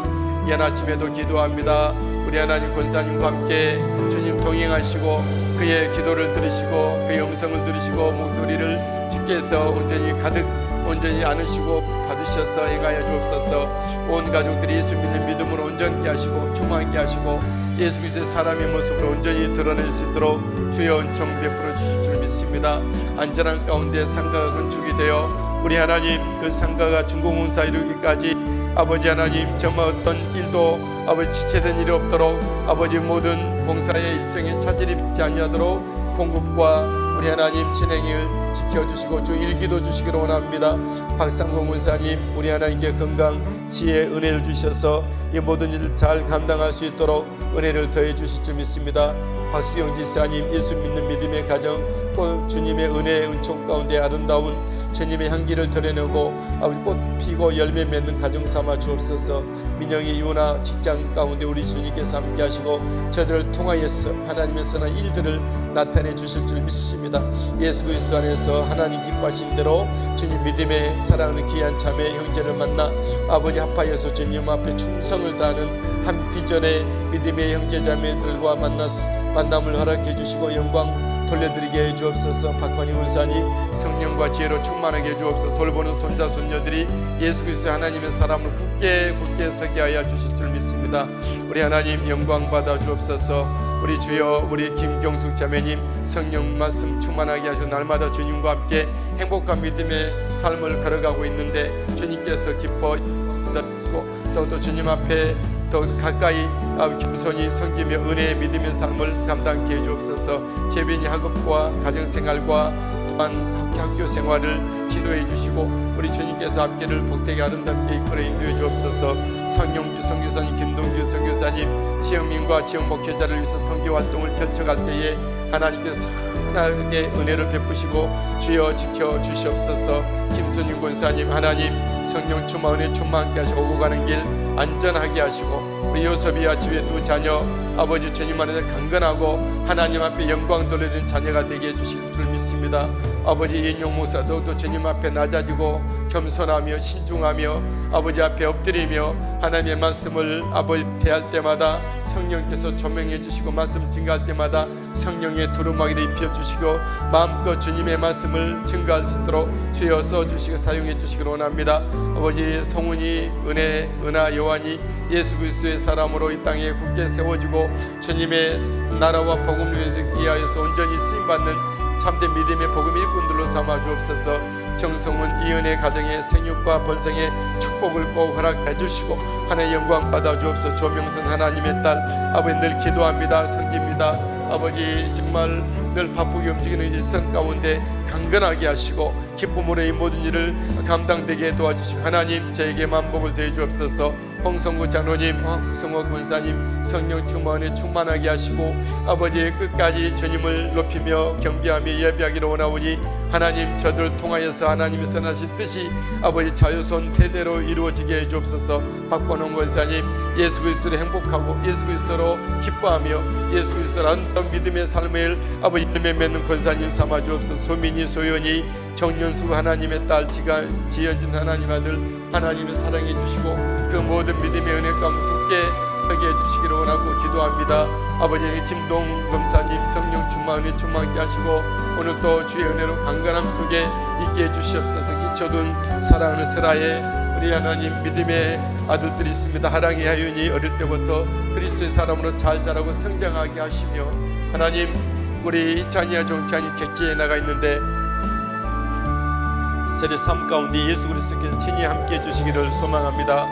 A: 이 아침에도 기도합니다. 우리 하나님 권사님과 함께 주님 동행하시고 그의 기도를 들으시고 그의 음성을 들으시고 목소리를 주께서 온전히 안으시고 받으셔서 행하여 주옵소서. 온 가족들이 예수 믿는 믿음으로 온전케 하시고 충만케 하시고 예수 그리스도의 사람의 모습으로 온전히 드러낼 수 있도록 주여 은총 베풀어 주실 줄 믿습니다. 안전한 가운데 상가가 건축이 되어 우리 하나님 그 상가가 준공운사 이루기까지 아버지 하나님 정말 어떤 일도 아버지 지체된 일이 없도록 아버지 모든 공사의 일정에 차질이 빚지 아니하도록 공급과 우리 하나님 진행을 지켜주시고 주 일기도 주시기를 원합니다. 박상공 문사님 우리 하나님께 건강 지혜 은혜를 주셔서 이 모든 일을 잘 감당할 수 있도록 은혜를 더해 주실 줄 믿습니다. 박수영 지사님 예수 믿는 믿음의 가정 꼭 주님의 은혜의 은총 가운데 아름다운 주님의 향기를 드러내고 아버지 꽃 피고 열매 맺는 가정 삼아 주옵소서. 민영이 이혼아 직장 가운데 우리 주님께서 함께 하시고 저들을 통하여서 하나님의 선한 일들을 나타내 주실 줄 믿습니다. 예수 그리스도 안에서 하나님 기뻐하신 대로 주님 믿음의 사랑하는 귀한 자매 형제를 만나 아버지 합하여서 주님 앞에 충성을 다하는 한 비전의 믿음의 형제 자매들과 만남을 허락해 주시고 영광 돌려드리게 해 주옵소서. 박건희 문사님 성령과 지혜로 충만하게 해 주옵소서. 돌보는 손자 손녀들이 예수 그리스도 하나님의 사람을 굳게 서게 하여 주실 줄 믿습니다. 우리 하나님 영광 받아 주옵소서. 우리 주여 우리 김경숙 자매님 성령 말씀 충만하게 하셔 날마다 주님과 함께 행복한 믿음의 삶을 걸어가고 있는데 주님께서 기뻐 또 주님 앞에 더 가까이 겸손히 섬기며 은혜의 믿음의 삶을 감당케 해 주옵소서. 재빈이 학업과 가정생활과 또한 학교 생활을 지도해 주시고 우리 주님께서 앞길을 복되게 아름답게 이끌어 인도해 주옵소서. 성용주 선교사님 김동규 선교사님 지영민과 지영 목회자를 위해서 선교 활동을 펼쳐갈 때에 하나님께서 하나님께 은혜를 베푸시고 주여 지켜 주시옵소서. 김순인 권사님 하나님 성령 충만 은혜 충만하게 하시고 오고 가는 길 안전하게 하시고 우리 요섭이와 집의 두 자녀 아버지 주님 안에서 강건하고 하나님 앞에 영광 돌리는 자녀가 되게 해주실 줄 믿습니다. 아버지 이인용 목사도 또 주님 앞에 낮아지고 겸손하며 신중하며 아버지 앞에 엎드리며 하나님의 말씀을 아버지 대할 때마다 성령께서 조명해 주시고 말씀 증가할 때마다 성령의 두루마기를 입혀주시고 마음껏 주님의 말씀을 증가할 수 있도록 주여 써주시고 사용해 주시기 원합니다. 아버지 성훈이 은하 요한이 예수 그리스도의 사람으로 이 땅에 굳게 세워지고 주님의 나라와 복음을 위하여서 온전히 쓰임받는 참된 믿음의 복음 일꾼들로 삼아 주옵소서. 정성훈 이은혜 가정의 생육과 번성의 축복을 꼭 허락해 주시고 하나님의 영광 받아 주옵소서. 조명선 하나님의 딸 아버지 늘 기도합니다. 섬깁니다. 아버지 정말 늘 바쁘게 움직이는 일상 가운데 강건하게 하시고 기쁨으로 이 모든 일을 감당되게 도와주시고 하나님 저에게 만복을 더해 주옵소서. 홍성구 장로님, 홍성호 권사님 성령 충만에 충만하게 하시고 아버지 끝까지 주님을 높이며 경배하며 예배하기를 원하오니 하나님 저들을 통하여서 하나님의 선하신 뜻이 아버지 자유손 대대로 이루어지게 해주옵소서. 박권홍 권사님 예수 그리스도로 행복하고 예수 그리스도로 기뻐하며 예수 그리스도로 아름다운 믿음의 삶을 아버지 열매 맺는 권사님 삼아 주옵소서. 소민이 소연이 정연수 하나님의 딸 지연진 하나님 아들 하나님을 사랑해 주시고 그 모든 믿음의 은혜 가운데 굳게 서게 해주시기를 원하고 기도합니다. 아버지 김동 검사님 성령 충만에 충만케 하시고 오늘도 주의 은혜로 강건함 속에 있게 해주시옵소서. 기초둔 사랑하는 스라의 우리 하나님 믿음의 아들들이 있습니다. 하랑이 하윤이 어릴 때부터 그리스도의 사람으로 잘 자라고 성장하게 하시며 하나님 우리 희찬이와 종찬이 객지에 나가 있는데 저들의 삶 가운데 예수 그리스도께서 친히 함께 해주시기를 소망합니다.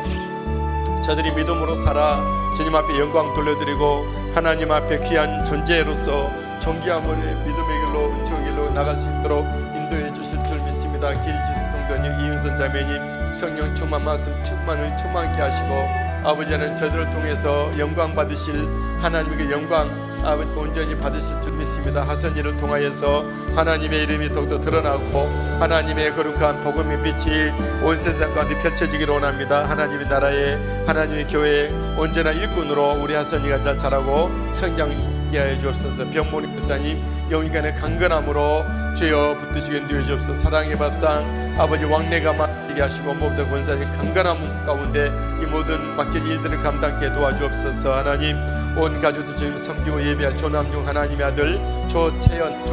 A: 저들이 믿음으로 살아 주님 앞에 영광 돌려드리고 하나님 앞에 귀한 존재로서 존귀함의 믿음의 길로 은총의 길로 나갈 수 있도록 인도해 주실 줄 믿습니다. 길지수 성도님 이윤선 자매님 성령 충만 말씀 충만을 충만케 하시고 아버지는 저들을 통해서 영광 받으실 하나님의 영광 아버지 온전히 받으실 줄 믿습니다. 하선이를 통하여서 하나님의 이름이 더욱더 드러나고 하나님의 거룩한 복음의 빛이 온 세상 가운데 펼쳐지기를 원합니다. 하나님의 나라에 하나님의 교회에 언제나 일꾼으로 우리 하선이가 잘 자라고 성장하게 하여 주옵소서. 병모리 목사님 영인간의 강건함으로 주여 붙드시게 인도해 주옵소서. 사랑의 밥상 아버지 왕래가 맡게 하시고 무엇보다 권사님 강건함 가운데 이 모든 맡길 일들을 감당케 도와주옵소서. 하나님 온 가족들 주님 섬기고 예배할 조남중 하나님의 아들 조채영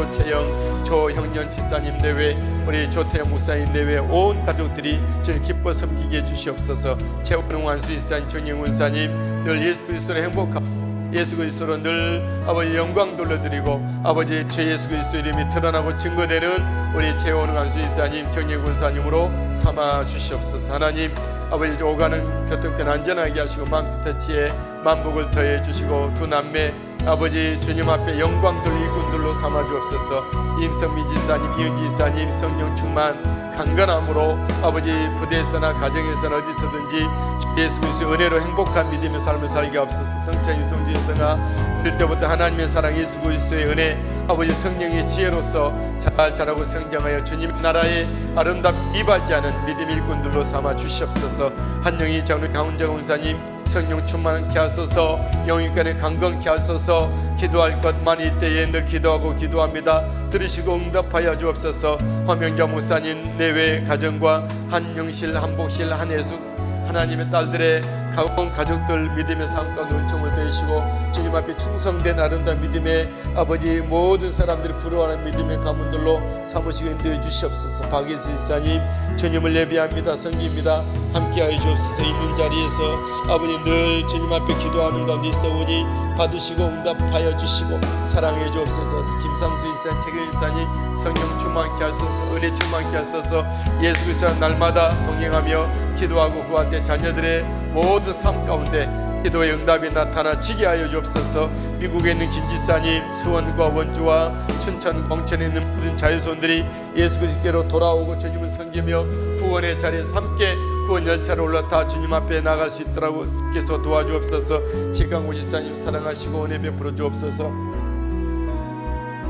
A: 조형년 지사님 내외 우리 조태영 목사님 내외 온 가족들이 주님 기뻐 섬기게 해주시옵소서. 최원웅 완수 이사님 주님 원사님 늘 예수 그리스도로 행복하고 예수 그리스도로 늘 아버지 영광 돌려드리고 아버지 제 예수 그리스도 이름이 드러나고 증거되는 우리 최원웅 완수 이사님 정예 권사님으로 삼아 주시옵소서. 하나님 아버지 오가는 교통편 안전하게 하시고 맘스 터치에 만복을 더해 주시고 두 남매 아버지 주님 앞에 영광 돌릴 일꾼들로 삼아 주옵소서. 임성민 지사님 이은지 지사님 성령 충만 강건함으로 아버지 부대에서나 가정에서나 어디서든지 예수 그리스도의 은혜로 행복한 믿음의 삶을 살게 하옵소서. 성찬 유성지에서나 어릴 때부터 하나님의 사랑 예수 그리스도의 은혜 아버지 성령의 지혜로서 잘 자라고 성장하여 주님 나라에 아름답게 이바지하는 믿음 일꾼들로 삼아 주시옵소서. 한영희 장로 강훈정 원사님 성령 충만케 하소서. 영육간에 강건케 하소서. 기도할 것 많이 때에 늘 기도하고 기도합니다. 들으시고 응답하여 주옵소서. 화명자 목사님 내외 가정과 한영실 한복실 한혜숙 하나님의 딸들의 가까운 가족들 믿음의 삶 가운데 은총을 더하시고 주님 앞에 충성된 아름다운 믿음의 아버지 모든 사람들이 부러워하는 믿음의 가문들로 사무시고 인도해 주시옵소서. 박예수 일사님 주님을 예배합니다. 섬깁니다. 함께하여 주옵소서. 있는 자리에서 아버지 늘 주님 앞에 기도하는 가운데 있어오니 받으시고 응답하여 주시고 사랑해 주옵소서. 김상수 일사님 최근 일사님 성령 충만케 하소서. 은혜 충만케 하소서. 예수 그리스도 날마다 동행하며 기도하고 그 앞에 자녀들의 모든 삶 가운데 기도의 응답이 나타나지게 하여 주옵소서. 미국에 있는 김지사님 수원과 원주와 춘천 공천에 있는 모든 자유손들이 예수 그리스도께로 돌아오고 주님을 섬기며 구원의 자리에서 함께 구원 열차로 올라타 주님 앞에 나갈 수 있도록 주께서 도와주옵소서. 지강구 지사님 사랑하시고 은혜 베풀어 주옵소서.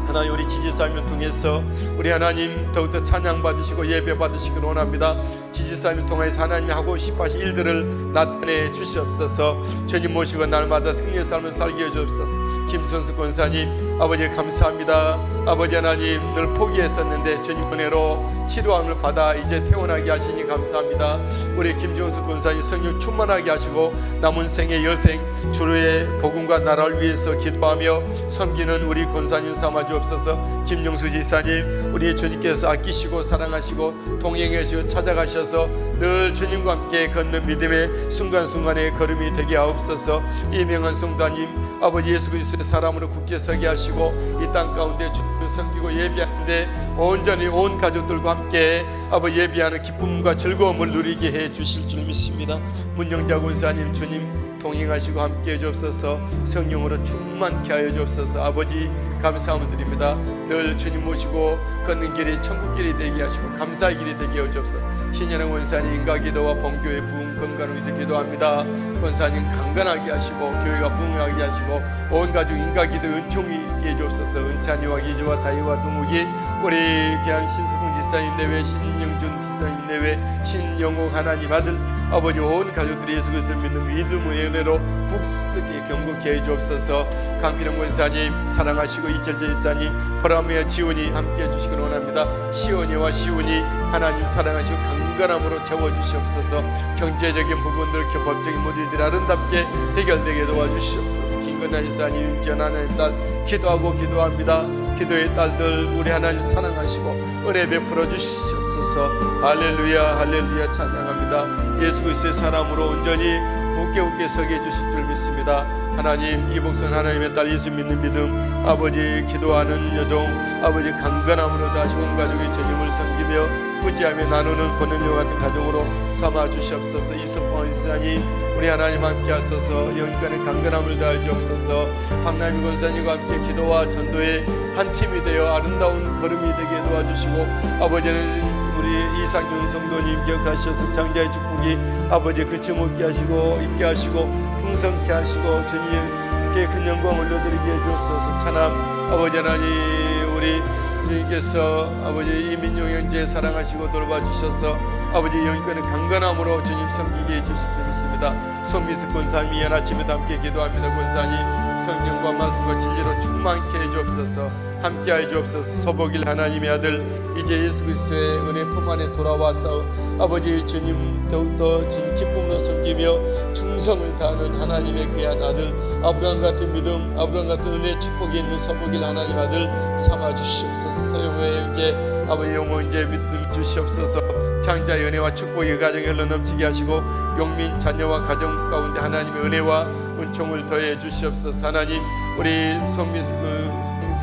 A: 하나님 우리 지지사님을 통해서 우리 하나님 더욱더 찬양 받으시고 예배 받으시길 원합니다. 지지사님을 통해서 하나님이 하고 싶어 하신 일들을 나타내 주시옵소서. 주님 모시고 날마다 승리의 삶을 살게 해주옵소서. 김선수 권사님 아버지 감사합니다. 아버지 하나님 늘 포기했었는데 주님 은혜로 치료함을 받아 이제 태어나게 하시니 감사합니다. 우리 김종수 권사님 성령 충만하게 하시고 남은 생의 여생 주의 복음과 나라를 위해서 기도하며 섬기는 우리 권사님 삼아 주옵소서. 김용수 지사님 우리 주님께서 아끼시고 사랑하시고 동행하시고 찾아가셔서 늘 주님과 함께 걷는 믿음의 순간순간의 걸음이 되게 하옵소서. 이명한 성도님 아버지 예수 그리스도의 사람으로 굳게 서게 하시고 이 땅 가운데 주님을 섬기고 예배하는데 온전히 온 가족들과 함께 아버지 예배하는 기쁨과 즐거움을 누리게 해 주실 줄 믿습니다. 문영자 권사님 주님 동행하시고 함께 해 주옵소서. 성령으로 충만케 하여 주옵소서. 아버지 감사함을 드립니다. 늘 주님 모시고 걷는 길이 천국길이 되게 하시고 감사의 길이 되게 해 주옵소서. 신현영 원사님 인가기도와 본교의 부흥 건강을 위해서 기도합니다. 권사님 강건하게 하시고 교회가 부흥하게 하시고 온 가족 인가기도 은총이 있게 해주옵소서. 은찬이와 기주와 다이와 두목이 우리 귀한 신수궁 지사님 내외 신영준 지사님 내외 신영옥 하나님 아들 아버지 온 가족들이 예수 그리스도를 믿는 믿음의 은혜로 굳세게 경고케 해주옵소서. 강필영 권사님 사랑하시고 이철재 지사님 보람이와 지훈이 함께 해주시길 원합니다. 시온이와 시훈이 하나님 사랑하시고 강건함으로 채워주시옵소서. 경제적인 부분들 법적인 모델들이 아름답게 해결되게 도와주시옵소서. 김건아 지사님 윤지연 하나님 딸 기도합니다. 기도의 딸들 우리 하나님 사랑하시고 은혜 베풀어 주시옵소서. 할렐루야 할렐루야 찬양합니다. 예수 그리스도의 사람으로 온전히 굳게 서게 해주실 줄 믿습니다. 하나님 이 복선 하나님의 딸 예수 믿는 믿음 아버지 기도하는 여종 아버지 강건함으로 다시 온 가족의 주님을 섬기며 부지하며 나누는 권은여 같은 가정으로 삼아 주시옵소서. 이석봉 이사님 우리 하나님 함께 하소서. 영원간의 강건함을 다해 주옵소서. 박남희 권사님과 함께 기도와 전도의 한 팀이 되어 아름다운 걸음이 되게 도와주시고 아버지는 우리 이상준 성도님 기억하셔서 장자의 축복이 아버지 그침없게 하시고 있게 하시고 풍성케 하시고 주님께 큰 영광 올려드리게 해주옵소서. 찬양 아버지 하나님 우리 주님께서 아버지 이민용 형제 사랑하시고 돌봐주셔서 아버지 영원히 강건함으로 주님 섬기게 해주실 줄 믿습니다. 손미숙 권사님 이한 아침에도 함께 기도합니다. 권사님 성령과 말씀과 진리로 충만케 해주옵소서. 함께하여 주옵소서. 서복일 하나님의 아들 이제 예수 그리스도의 은혜 품 안에 돌아와서 아버지 주님 더욱더 주님 기쁨으로 섬기며 충성을 다하는 하나님의 귀한 아들 아브라함 같은 믿음 아브라함 같은 은혜 축복이 있는 서복일 하나님 아들 삼아 주시옵소서. 서영호의 형제 아버지 영혼제 믿음 주시옵소서. 장자의 은혜와 축복이 가정에 흘러넘치게 하시고 용민 자녀와 가정 가운데 하나님의 은혜와 은총을 더해 주시옵소서. 하나님 우리 손미숙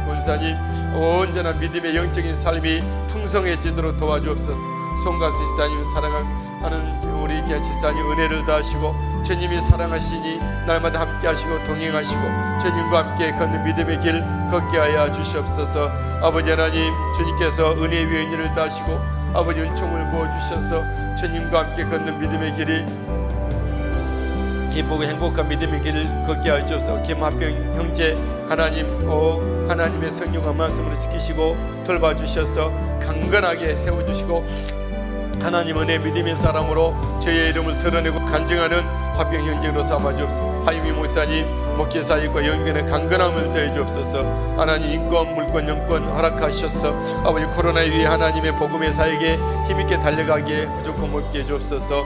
A: 권사님 온전한 믿음의 영적인 삶이 풍성해지도록 도와주옵소서. 송가수 지사님 사랑하는 우리 귀한 지사님 은혜를 다하시고 주님이 사랑하시니 날마다 함께 하시고 동행하시고 주님과 함께 걷는 믿음의 길 걷게 하여 주시옵소서. 아버지 하나님 주님께서 은혜 위에 은혜를 다하시고 아버지 은총을 부어주셔서 주님과 함께 걷는 믿음의 길이 기쁘고 행복한 믿음의 길을 걷게 하여 주옵소서. 김한평 형제 하나님 하나님의 성령과 말씀으로 지키시고 돌봐주셔서 강건하게 세워주시고 하나님 은혜 믿음의 사람으로 저의 이름을 드러내고 간증하는 화평 형제로 삼아주옵소서. 하이미 목사님 목회사역과 영역의 강건함을 더해주옵소서. 하나님 인권 물권 영권 허락하셔서 아버지 코로나 위에 하나님의 복음의 사역에 힘있게 달려가기에 부족함 없게 해주옵소서.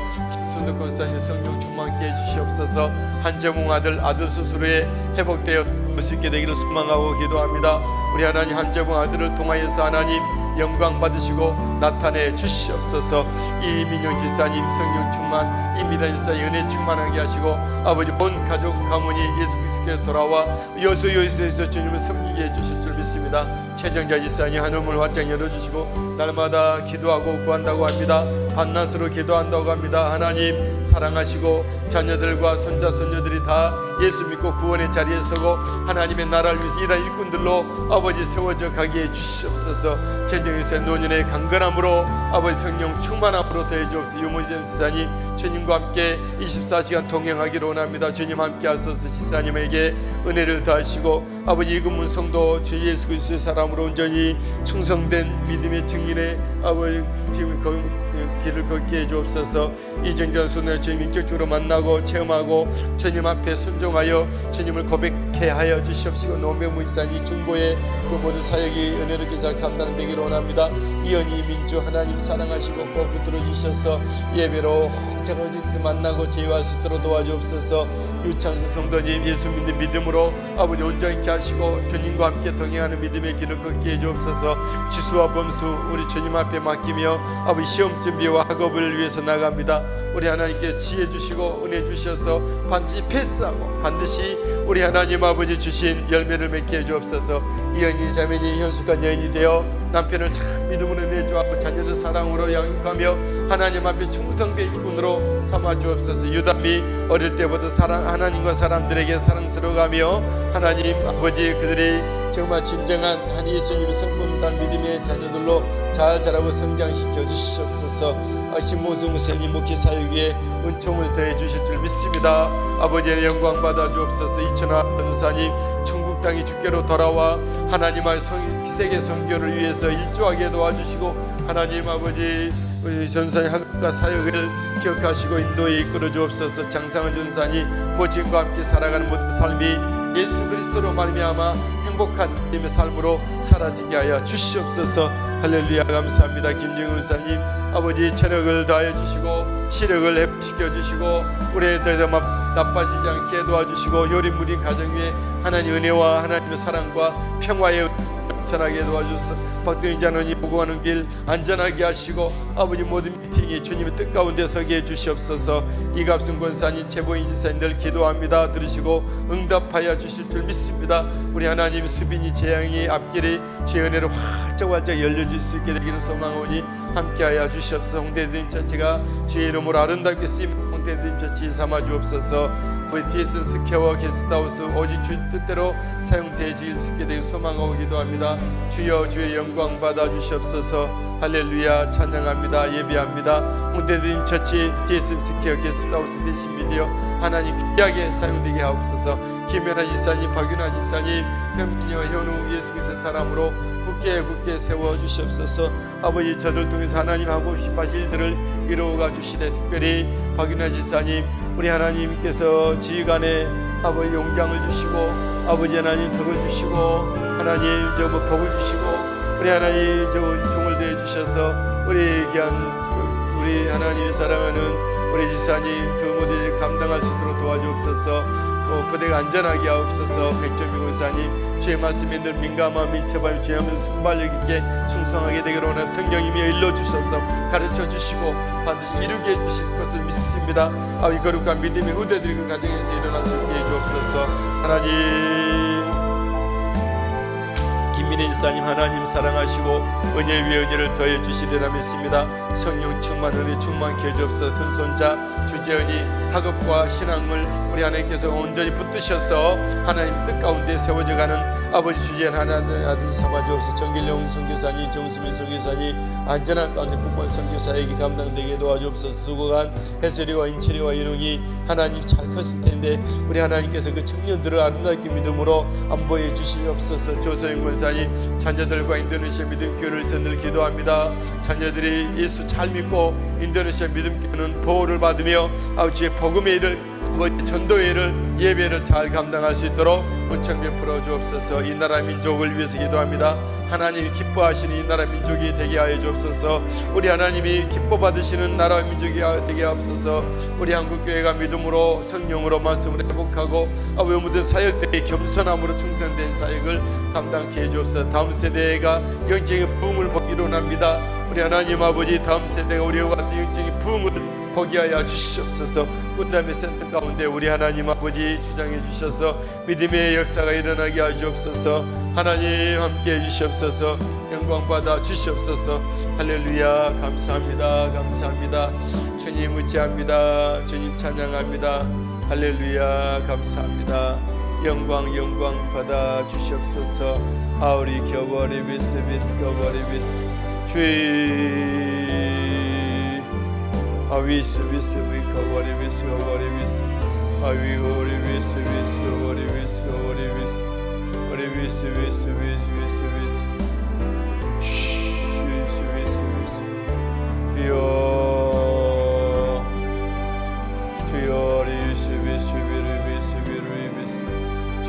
A: 순덕 권사님 성령 충만케 해주시옵소서. 한재봉 아들 수술에 회복되어 수 있게 되기를 소망하고 기도합니다. 우리 하나님 한재봉 아들을 통하여서 하나님 영광 받으시고 나타내 주시옵소서. 이민영 지사님 성령 충만 이미란 지사님 은혜 충만하게 하시고 아버지 온 가족 가문이 예수 그리스도께 돌아와 여수여수에서 주님을 섬기게 해주실 줄 믿습니다. 최정자 지사님 하늘문을 활짝 열어주시고 날마다 기도하고 구한다고 합니다. 밤낮으로 기도한다고 합니다. 하나님 사랑하시고 자녀들과 손자 손녀들이 다 예수 믿고 구원의 자리에 서고 하나님의 나라를 위해서 일한 일꾼들로 아버지 세워져 가게 해주시옵소서. 최정일세 노년의 강건함으로 아버지 성령 충만함으로 더해주옵소서. 유모진 지사님 주님과 함께 24시간 동행하기를 원합니다. 주님 함께 하소서. 지사님에게 은혜를 다하시고 아버지 이금문 성도 주 예수 그리스도의 사람으로 온전히 충성된 믿음의 증인의 아버지 지금 길을 걷게 해주옵소서. 이정전 순회 주님 인격적으로 만나고 체험하고 주님 앞에 순종하여 주님을 고백해 하여 주시옵시고 노명무 이사님 이중보의 그 모든 사역이 은혜롭게 잘 감당되기를 되기를 원합니다. 이현희 민주 하나님 사랑하시고 꼭 붙들어 주셔서 예배로 홍차거지를 만나고 제의할 수 있도록 도와주옵소서. 유창수 성도님 예수 믿는 믿음으로 아버지 온전히 하시고 주님과 함께 동행하는 믿음의 길을 걷게 해주옵소서. 지수와 범수 우리 주님 앞에 맡기며 아버지 시험 준비와 학업을 위해서 나갑니다. 우리 하나님께 지혜 주시고 은혜 주셔서 반드시 패스하고 반드시 우리 하나님 아버지 주신 열매를 맺게 해주옵소서. 이현희 자매니 현숙한 여인이 되어 남편을 참 믿음으로 내주하고 자녀들 사랑으로 양육하며 하나님 앞에 충성된 일꾼으로 삼아 주옵소서. 유다미 어릴 때부터 하나님과 사람들에게 사랑스러워가며 하나님 아버지 그들이 정말 진정한 한 예수님의 성품을 단 믿음의 자녀들로 잘 자라고 성장시켜 주시옵소서. 신모수 무세님 목회 사역에 은총을 더해 주실 줄 믿습니다. 아버지의 영광 받아 주옵소서. 이천하 전도사님 천국 땅이 주께로 돌아와 하나님의 세계 선교를 위해서 일조하게 도와주시고 하나님 아버지 우리 전사의 학업과 사역을 기억하시고 인도에 이끌어 주옵소서. 장상은 전사님 모친과 함께 살아가는 모든 삶이 예수 그리스도로 말미암아 행복한 님의 삶으로 사라지게 하여 주시옵소서. 할렐루야. 감사합니다. 김정은 사님 아버지 체력을 다해 주시고 시력을 회복시켜 주시고 우리의 더 나빠지지 않게 도와주시고 효린무린 가정 위에 하나님 은혜와 하나님의 사랑과 평화의 전하게 도와주셔서 박동희 자녀님 보고 가는 길 안전하게 하시고 아버지 모든 미팅이 주님의 뜻 가운데 서게 해주시옵소서. 이갑승 권사님 최보인 지사님 늘 기도합니다. 들으시고 응답하여 주실 줄 믿습니다. 우리 하나님 수빈이 재앙이 앞길이 주의 은혜로 활짝활짝 열려질 수 있게 되기를 소망하오니 함께하여 주시옵소서. 홍대드림 자체가 주의 이름으로 아름답게 쓰임 홍대드림 자치 삼아 주옵소서. 우리 TSN 스퀘어와 게스트하우스 오직 주 뜻대로 사용되어질 수 있게 되길 소망하고 기도합니다. 주여 주의 영광 받아 주시옵소서. 할렐루야. 찬양합니다. 예배합니다. 홍대드림 처치 TSN 스퀘어 게스트하우스 대신 미디어 하나님 귀하게 사용되게 하옵소서. 김연아 지사님 박윤아 지사님 현민이와 현우 예수 그리스도의 사람으로 굳게 세워 주시옵소서. 아버지 저들 통해서 하나님 하고 싶어 하실 일들을 이루어가 주시되 특별히 박윤아 지사님 우리 하나님께서 지휘관에 아버지 용장을 주시고 아버지 하나님 덕을 주시고 하나님 저 복을 주시고 우리 하나님 저 은총을 대해 주셔서 우리 귀한 우리 하나님을 사랑하는 우리 지사님 그 무대를 감당할 수 있도록 도와주옵소서. 부대가 안전하게 하옵소서. 백조민 권사님 주의 말씀에 늘 민감함 민첩함 죄하면서 순발력 있게 충성하게 되기를 원하는 성령님이 일러주셔서 가르쳐 주시고 반드시 이루게 해주실 것을 믿습니다. 아버지 거룩한 믿음의 후대들이 그 가정에서 일어날 수 있게 해주옵소서. 하나님 김민혜 지사님 하나님 사랑하시고 은혜 위에 은혜를 더해 주시리라 믿습니다. 성령 충만 은혜 충만케 해주옵소서. 큰손자 주재은이 학업과 신앙을 우리 하나님께서 온전히 붙드셔서 하나님 뜻 가운데 세워져가는 아버지 주재은 하나님 아들 삼아주옵소서. 정길영 선교사님 정수민 선교사님 안전한 가운데 국번 선교사에게 감당되게 도와주옵소서. 두고 간 해설이와 인철이와 인웅이 하나님 잘 컸을 텐데 우리 하나님께서 그 청년들을 아름답게 믿음으로 안보해 주시옵소서. 조서영 권사님 자녀들과 인도네시아 믿음교회를 늘 기도합니다. 자녀들이 예수 잘 믿고 인도네시아 믿음교회는 보호를 받으며 아버지의 복음의 일을 아버지 전도의 일을 예배를 잘 감당할 수 있도록 은총 베풀어 주옵소서. 이 나라 민족을 위해서 기도합니다. 하나님이 기뻐하시는 이 나라 민족이 되게 하여 주옵소서. 우리 하나님이 기뻐 받으시는 나라 민족이 되게 하옵소서. 우리 한국교회가 믿음으로 성령으로 말씀을 회복하고 아버지 모든 사역들이 겸손함으로 충성된 사역을 감당케 해 주옵소서. 다음 세대가 영적인 부흥을 보기로 합니다. 우리 하나님 아버지 다음 세대가 우리와 같은 영적인 부흥을 보게 하여 주시옵소서. 끝남의 센터 가운데 우리 하나님 아버지 주장해 주셔서 믿음의 역사가 일어나게 하여 주옵소서. 하나님 함께 해 주시옵소서. 영광 받아 주시옵소서. 할렐루야. 감사합니다. 감사합니다. 주님 의지합니다. 주님 찬양합니다. 할렐루야. 감사합니다. 영광 받아 주시옵소서. 아우리 겨버리 비스 겨버리 비스 주의 아위스 비스 위커버리 비스 거버리 비스 아위 호리 비스 거버리 비스 거버리 비스 거리 비스 비스